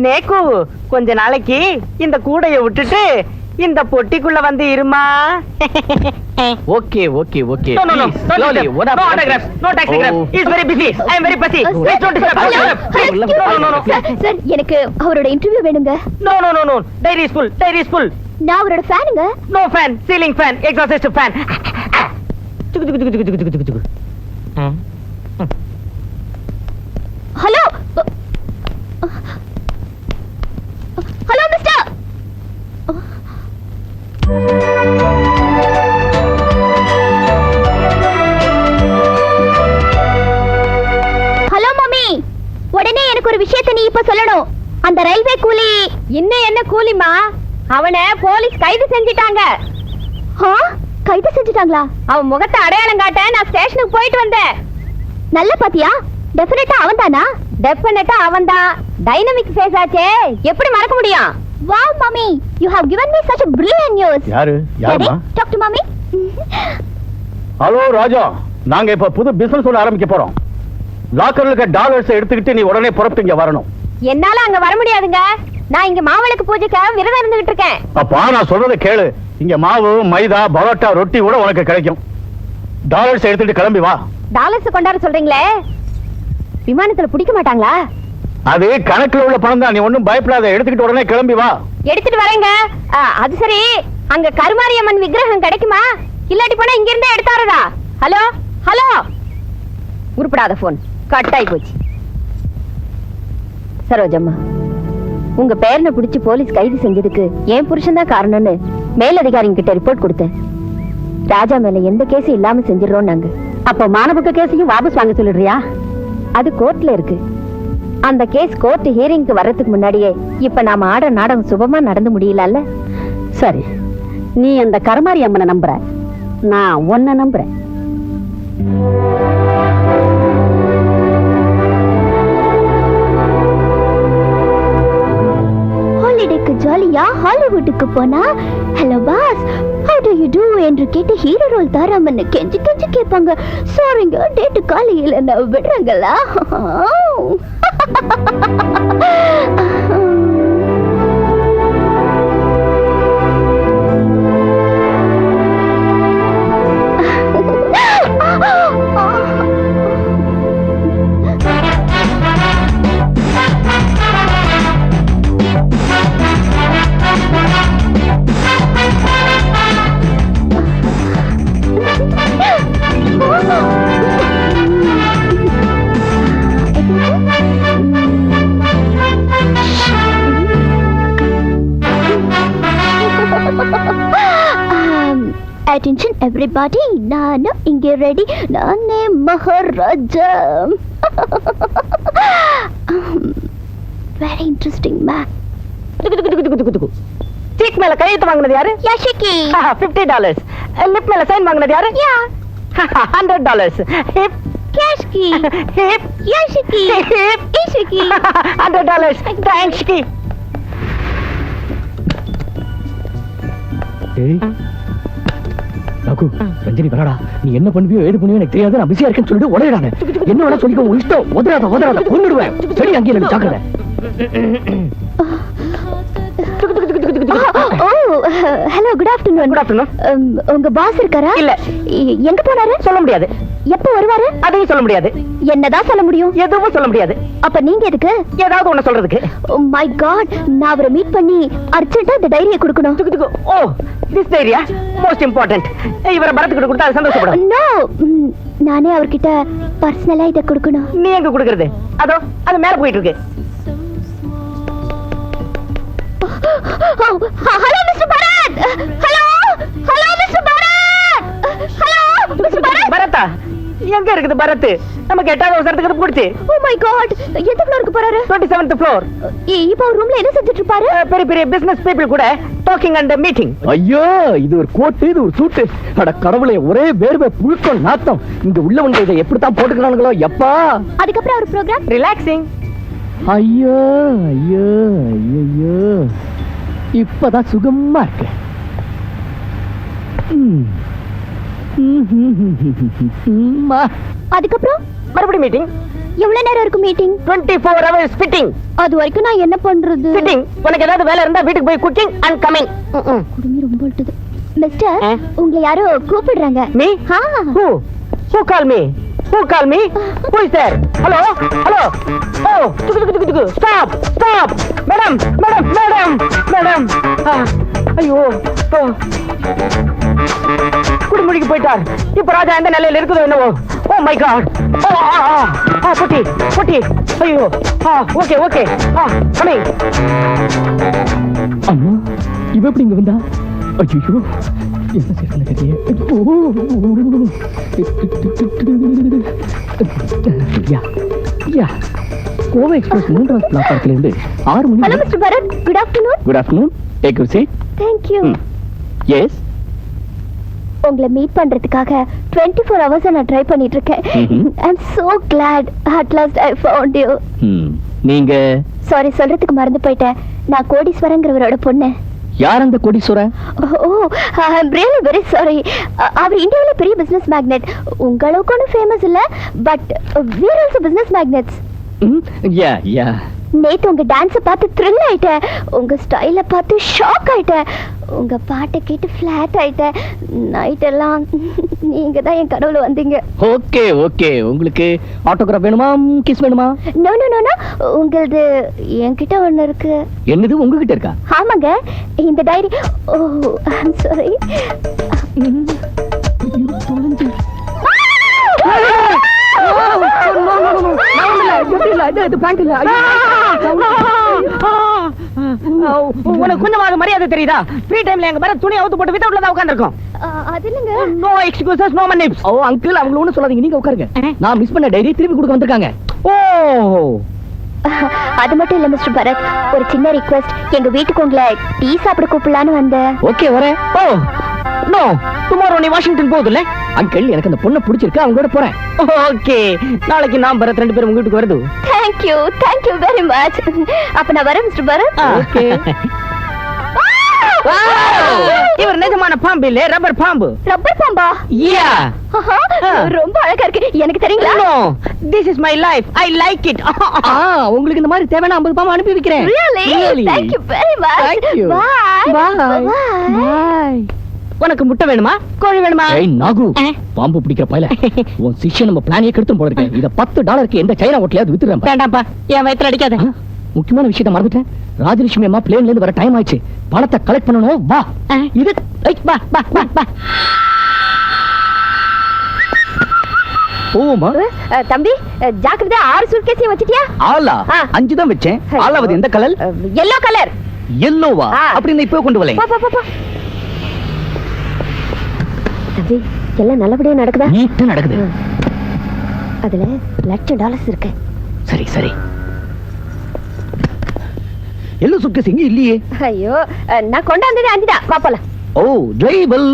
நேக்கு கொஞ்ச நாளைக்கு இந்த கூடைய விட்டுட்டு இந்த பொட்டிக்குள்ள வந்து இருமா. Okay okay okay. No, no, no. Slowly. No autographs. No taxigraphs. He is very busy. I am very busy. Please don't disturb. No. Sir எனக்கு அவரோட இன்டர்வியூ வேணுங்க. No. Diary is full. Diary is full. நான் அவரோட ஃபேனுங்க. No fan. Ceiling fan. Exhaust fan. Hello hello mister. Hello mummy, உடனே எனக்கு ஒரு விஷயத்தை நீ இப்ப சொல்லணும். அந்த ரயில்வே கூலி இன்னும் என்ன கூலிமா? அவனை போலீஸ் கைது செஞ்சிட்டாங்க. கைது செஞ்சிட்டாங்களா? அவன் முகத்தை அடையாளம் காட்ட நான் ஸ்டேஷனுக்கு போயிட்டு வந்தேன். நல்ல பாத்தியா? டெஃபினட்டா அவன்தானா? டெஃபினட்டா அவன்தான். டைனமிக் ஃபேஸ் ஆச்சே, எப்படி மறக்க முடியும்? Wow mummy, you have given me such a brilliant news. யாருமா? Talk to mommy. ஹலோ ராஜா, நாங்க இப்ப புது பிசினஸ் ஒன்று ஆரம்பிக்க போறோம். லாக்கர்ல இருக்க டாலர்ஸ் எடுத்துக்கிட்டு நீ உடனே புறப்பட்டு இங்க வரணும். என்னால அங்க வர முடியாதுங்க. நான் இங்க மாவிளக்கு பூஜைக்காக விரதம் இருந்துகிட்டு இருக்கேன். அப்பா நான் சொல்றதை கேளு. இங்க மாவு, மைதா, பரோட்டா, ரொட்டி கூட உனக்கு கிடைக்கும். டாலர்ஸ் எடுத்துட்டு கிளம்பி வா. டாலர்ஸ் கொண்டாட சொல்றீங்களே, விமானத்துல பிடிக்க மாட்டாங்களா? அது கணக்குல உள்ள பணம் தான், நீ ஒண்ணும் பயப்படாத. எடுத்துக்கிட்டு உடனே கிளம்பி வா. எடுத்துட்டு வரேங்க. அது சரி, அங்க கருமாரியம்மன் விக்கிரகம் கிடைக்குமா? இல்லாட்டி போனா இங்க இருந்தே எடுத்தாரதா? ஹலோ ஹலோ, உருப்படாத போன் கட் ஆகி போச்சு. சரோஜம்மா, உங்க பேரனை பிடிச்சு போலீஸ் கைது செஞ்சதுக்கு என் புருஷன் தான் காரணம்னு மேலதிகாரிங்க கிட்ட ரிப்போர்ட் கொடுத்தேன். ராஜா மேல எந்த கேஸும் இல்லாம செஞ்சிடறோம் நாங்க. அப்ப மானபக்க கேஸையும் வாபஸ் வாங்க சொல்லிடுறியா? அது கோர்ட்ல இருக்கு. அந்த கேஸ் கோர்ட் ஹியரிங்க்கு வர்றதுக்கு முன்னாடியே இப்ப நாம ஆட நாடகம் சுபமா நடந்து முடியல. சரி, நீ அந்த கருமாரி அம்மனை நம்புற, நான் உன்னை நம்புறேன். ஹாலிடேக்கு ஜாலியா ஹாலிவுட்டுக்கு போனா hello boss how do you do என்று கேட்டு ஹீரோ ரோல் தாராமன்னு கெஞ்சி கெஞ்சி கேட்பாங்க. சாரிங்க, டேட்டு காலையில நான் விடுறாங்களா? Attention everybody, நானு இங்கே ரெடி. நானே மகாராஜா. Very interesting man. சீக் மேல கையெழுத்து வாங்குனது யாரு? யாஷிகி. $50. லிப் மேல சைன் வாங்குனது யாரு? யா. $100. ஹிப் கேஷ்கி. ஹிப் யாஷிகி. ஹிப் இஷிகி. $100. தேங்க்ஸ் கி. ஏய் நாகு, ரஞ்சனி வரடா. நீ என்ன பண்ணுவியோ ஏது பண்ணுவியோ எனக்கு தெரியாது. நான் பிஸியா இருக்கேன்னு சொல்லிட்டு உடையடானே. என்ன வேணா சொல்லிக்கோ, உன் இஷ்டம். உதறாத கொன்னுடுவேன். சரி, அங்கே எனக்கு ஜாக்கிரதை. Hello, good afternoon. Good afternoon. உங்க பாஸ் இருக்காரா? இல்ல. எங்க போனாரு? சொல்ல முடியாது. எப்ப வருவாரு? அதையும் சொல்ல முடியாது. என்னதான் சொல்ல முடியும்? எதுவும் சொல்ல முடியாது. அப்ப நீங்க எதுக்கு? ஏதாவது ஒண்ணு சொல்றதுக்கு. Oh my god, நான் அவரை மீட் பண்ணி அர்ஜென்ட்டா இந்த டைரியை கொடுக்கணும். ஓ, திஸ் டைரியா மோஸ்ட் இம்பார்ட்டன்ட். இவரை பரத்துக்கிட்ட கொடுத்தா அது சந்தோஷப்படும். நோ, நானே அவர்கிட்ட பர்சனலா இதை கொடுக்கணும். நீ எங்க கொடுக்கறது? அதோ அது மேல போயிட்டு இருக்கு. Hello mister Bharat. Hello mister Bharat. Hello mister Bharat. பரத்தா எங்க இருக்குது? பரத் நமக்கு 8வது அவசரத்துக்கு போடுச்சு. ஓ மை காட், எந்த ஃப்ளோருக்கு போறாரு? 27th floor. இப்போ அவர் ரூம்ல என்ன செஞ்சிட்டு இருப்பாரு? பெரிய பெரிய பிசினஸ் பீப்பிள் கூட டாக்கிங் அண்ட் மீட்டிங். ஐயோ, இது ஒரு கோட், இது ஒரு சூட். அட கடவுளே, ஒரே வேர்வை புழுக்கம் நாத்தம். இங்க உள்ளவங்க இதை எப்படி தான் போட்டுக்கிறானுங்களோ எப்பா. அதுக்கப்புறம் ஒரு ப்ரோகிராம் ரிலாக்ஸிங். ஐயோ ஐயோ ஐயோ, இப்பதான் சுகமா இருக்கு. அதுக்கப்புறம் மறுபடியும் மீட்டிங். எவ்வளவு நேரம் இருக்கும் மீட்டிங்? 24 hours fitting. அது வரைக்கும் நான் என்ன பண்றது? Fitting. உனக்கு ஏதாவது வேலை இருந்தா வீட்டுக்கு போய் cooking and coming. குடுமி ரொம்ப அழுத்துது. மிஸ்டர், ஆ? உங்களை யாரோ கூப்பிடுறாங்க. Me? Ah. Who call me? Who call me? Who is there? Hello? Hello? Oh, tuku. Stop! Stop! Madam! ஐயோ! குடிமுடிக்கு போயிட்டார். இப்ப ராஜா எந்த நிலையில இருக்குதோ என்னவோ. Oh my God! பொட்டி. ஐயோ! ஓகே. coming. அம்மா இவ எப்படி இங்க வந்தா? ஐயோ என்ன செய்யறது தெரியல. யா கோவை எக்ஸ்பிரஸ் 3வது பிளாட்ஃபார்ம்ல இருந்து 6 மணி. Hello mister Bharat, good afternoon. Good afternoon. Take your seat. Thank you. Yes. உங்களை மீட் பண்றதுக்காக 24 hours நான் ட்ரை பண்ணிட்டு இருக்கேன். I am so glad at last I found you. நீங்க சாரி, சொல்றதுக்கு மறந்து போயிட்டேன். நான் கோடீஸ்வரங்கிறவரோட பொண்ணு. யார் அந்த கோடீஸ்வரன்? Oh, I am really very sorry. அவர் இந்தியாவில பெரிய பிசினஸ் மேக்னெட். உங்களுக்கு ஒன்றும் ஃபேமஸ் இல்ல, but we are also business magnets. Yeah நேத்து உங்க டான்ஸ பார்த்து த்ரில் ஆயிட்டேன். உங்க ஸ்டைல பார்த்து ஷாக் ஆயிட்டேன். உங்க பாட்டை கேட்டு ஃபிளாட் ஆயிட்டேன். நைட் எல்லாம் நீங்க தான் என் கடவுள வந்தீங்க. ஓகே உங்களுக்கு ஆட்டோகிராஃப் வேணுமா, கிஸ் வேணுமா? நோ, உங்களது என்கிட்ட ஒண்ணு இருக்கு. என்னது உங்ககிட்ட இருக்கா? ஆமாங்க, இந்த diary. O, I am sorry. உனக்கு கொஞ்சமாவது மரியாதை தெரியுதா? ஃப்ரீ டைம்ல எங்க பாரு துணி அவுத்து போட்டு வித்தவுட்ல தான் உட்கார்ந்திருக்கோம். அது இல்லங்க. நோ எக்ஸ்கியூசஸ், நோ மனிப்ஸ். ஓ அங்கிள், அவங்கள ஒண்ணும் சொல்லாதீங்க, நீங்க உட்காருங்க. நான் மிஸ் பண்ண டைரி திருப்பி கொடுக்க வந்திருக்காங்க. ஓ, அது மட்டும் இல்ல மிஸ்டர் பரத், ஒரு சின்ன ரிக்வெஸ்ட். எங்க வீட்டுக்கு உங்களை டீ சாப்பிட கூப்பிடலான்னு வந்தேன். ஓகே வரேன். ஓ நோ, டுமாரோ நீ வாஷிங்டன் போகுதுல்ல? அங்கிள், எனக்கு அந்த பொண்ணை பிடிச்சிருக்கு, அவங்க கூட போறேன். ஓகே, நாளைக்கு நான் பரத் 2 பேரும் உங்க வீட்டுக்கு வருது. Thank you very much. அப்ப நான் வரேன் மிஸ்டர் பரத். ஓகே. இவர் நிஜமான பாம்பு இல்ல, ரப்பர் பாம்பு. ரப்பர் பாம்பா? யா, ரொம்ப அழகா இருக்கு. எனக்கு தெரியுங்களா? No, this is my life, I like it. உங்களுக்கு இந்த மாதிரி தேவையான 50 பாம்பு அனுப்பி வைக்கிறேன். Really? Thank you very much. Thank you. Bye. Bye. உனக்கு முட்டை வேணுமா, கோழி வேணுமா? ஏய் நாகு, பாம்பு பிடிக்கிற பயல, உன் சிஷ்யன் நம்ம பிளானே கெடுத்து போல இருக்கேன். இத $10 எந்த சைனா ஹோட்டலையாவது வித்துறேன். வேண்டாம்ப்பா, என் வயித்துல அடிக்காத. முக்கியமான விஷயத்தை மறந்துட்டேன். ராஜலட்சுமி அம்மா பிளேன்ல இருந்து வர டைம் ஆயிடுச்சு. பணத்தை கலெக்ட் பண்ணணும். வா. இது வா. போமா. தம்பி, ஜாக்கிரதை, 6 சூட்கேஸையும் வச்சிட்டியா? ஆலா 5 தான் வெச்சேன். ஆலாவது எந்த கலர்? yellow color. yellowவா? அப்படி இப்போ கொண்டு வரேன். போ. தம்பி, எல்லாம் நல்லபடியா நடக்குதா? நீட்டா நடக்குது. அதுல $1,00,000 இருக்கு. சரி. எல்லோ சுட்கேஸ் எங்க இல்லையே? ஐயோ, நான் கொண்டாந்ததே 5 தான். வா போலாம். ஓ, ஜெய்பல்.